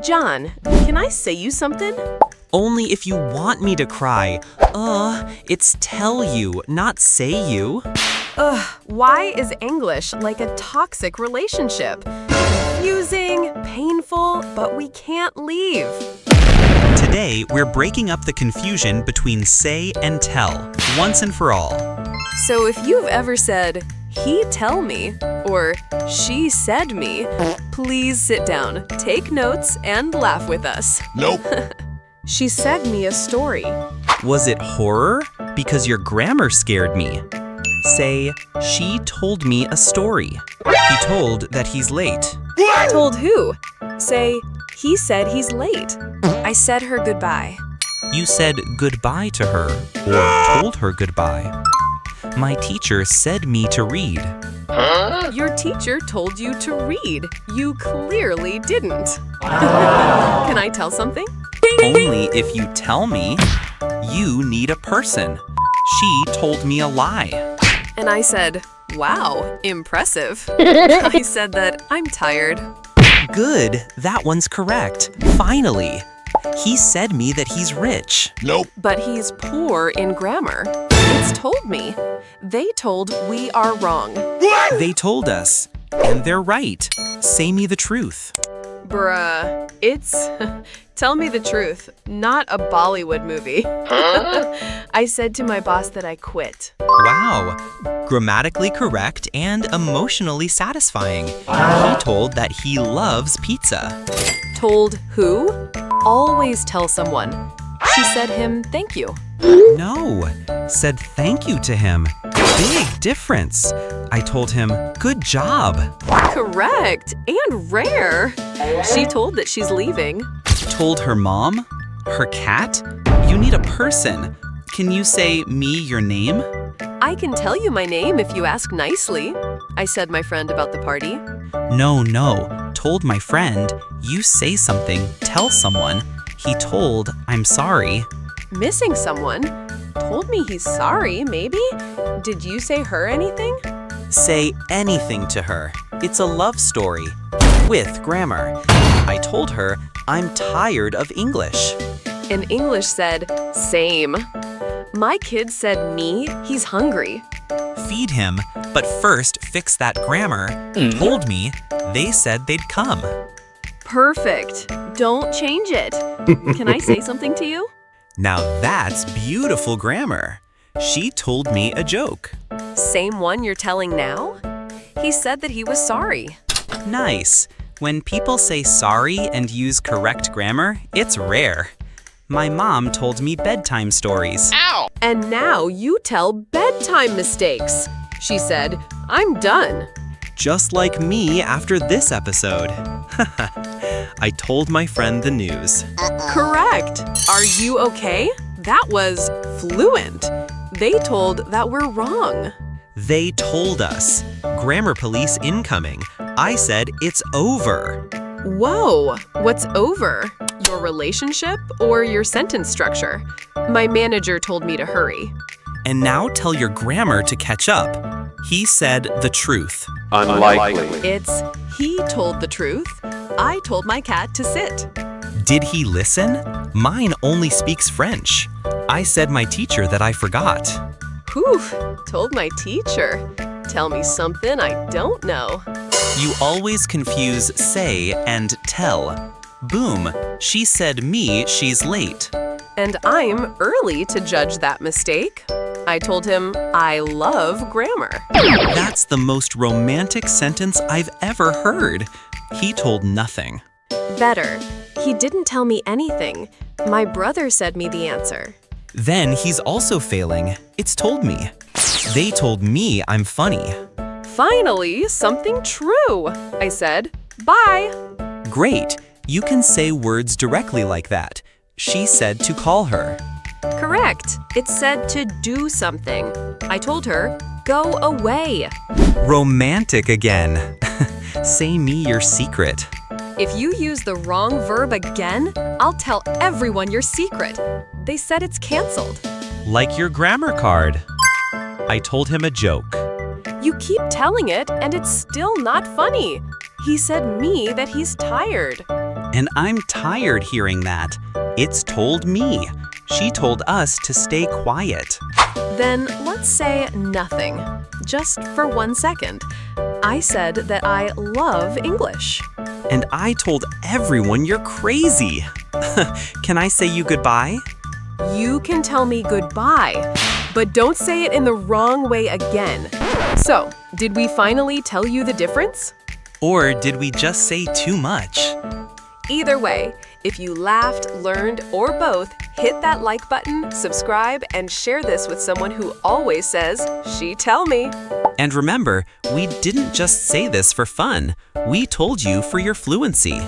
John, can I say you something? Only if you want me to cry. It's tell you, not say you. Why is English like a toxic relationship? Confusing, painful, but we can't leave. Today, we're breaking up the confusion between say and tell, once and for all. So if you've ever said, he tell me, or she said me, please sit down, take notes, and laugh with us. Nope. She said me a story. Was it horror? Because your grammar scared me. Say, she told me a story. He told that he's late. Told who? Say, he said he's late. I said her goodbye. You said goodbye to her, or told her goodbye. My teacher said me to read. Your teacher told you to read. You clearly didn't. Can I tell something? Only if you tell me. You need a person. She told me a lie. And I said, wow, impressive. I said that I'm tired. Good, that one's correct. Finally. He said me that he's rich. Nope. But he's poor in grammar. It's told me. They told we are wrong. They told us, and they're right. Say me the truth. Bruh, it's tell me the truth, not a Bollywood movie. I said to my boss that I quit. Wow, grammatically correct and emotionally satisfying. He told that he loves pizza. Told who? Always tell someone. She said him thank you. No, said thank you to him. Big difference. I told him, good job. Correct and rare. She told that she's leaving. Told her mom? Her cat? You need a person. Can you say me your name? I can tell you my name if you ask nicely. I said my friend about the party. No. Told my friend, you say something, tell someone. He told, I'm sorry. Missing someone? Told me he's sorry, maybe? Did you say her anything? Say anything to her. It's a love story. With grammar. I told her, I'm tired of English. And English said, same. My kid said me, he's hungry. Feed him, but first fix that grammar. Told me, they said they'd come. Perfect. Don't change it. Can I say something to you? Now that's beautiful grammar. She told me a joke. Same one you're telling now? He said that he was sorry. Nice. When people say sorry and use correct grammar, it's rare. My mom told me bedtime stories. Ow! And now you tell bedtime mistakes. She said, I'm done. Just like me after this episode. I told my friend the news. Correct. Are you okay? That was fluent. They told that we're wrong. They told us. Grammar police incoming. I said it's over. Whoa, what's over? Your relationship or your sentence structure? My manager told me to hurry. And now tell your grammar to catch up. He said the truth. Unlikely. It's he told the truth. I told my cat to sit. Did he listen? Mine only speaks French. I said my teacher that I forgot. Whew, told my teacher. Tell me something I don't know. You always confuse say and tell. Boom, she said me she's late. And I'm early to judge that mistake. I told him I love grammar. That's the most romantic sentence I've ever heard. He told nothing. Better. He didn't tell me anything. My brother said me the answer. Then he's also failing. It's told me. They told me I'm funny. Finally, something true, I said. Bye. Great. You can say words directly like that. She said to call her. Correct. It said to do something. I told her, go away. Romantic again. Say me your secret. If you use the wrong verb again, I'll tell everyone your secret. They said it's canceled. Like your grammar card. I told him a joke. You keep telling it, and it's still not funny. He said me that he's tired. And I'm tired hearing that. It's told me. She told us to stay quiet. Then let's say nothing, just for 1 second. I said that I love English. And I told everyone you're crazy. Can I say you goodbye? You can tell me goodbye, but don't say it in the wrong way again. So, did we finally tell you the difference? Or did we just say too much? Either way, if you laughed, learned, or both, hit that like button, subscribe, and share this with someone who always says, "She tell me." And remember, we didn't just say this for fun. We told you for your fluency.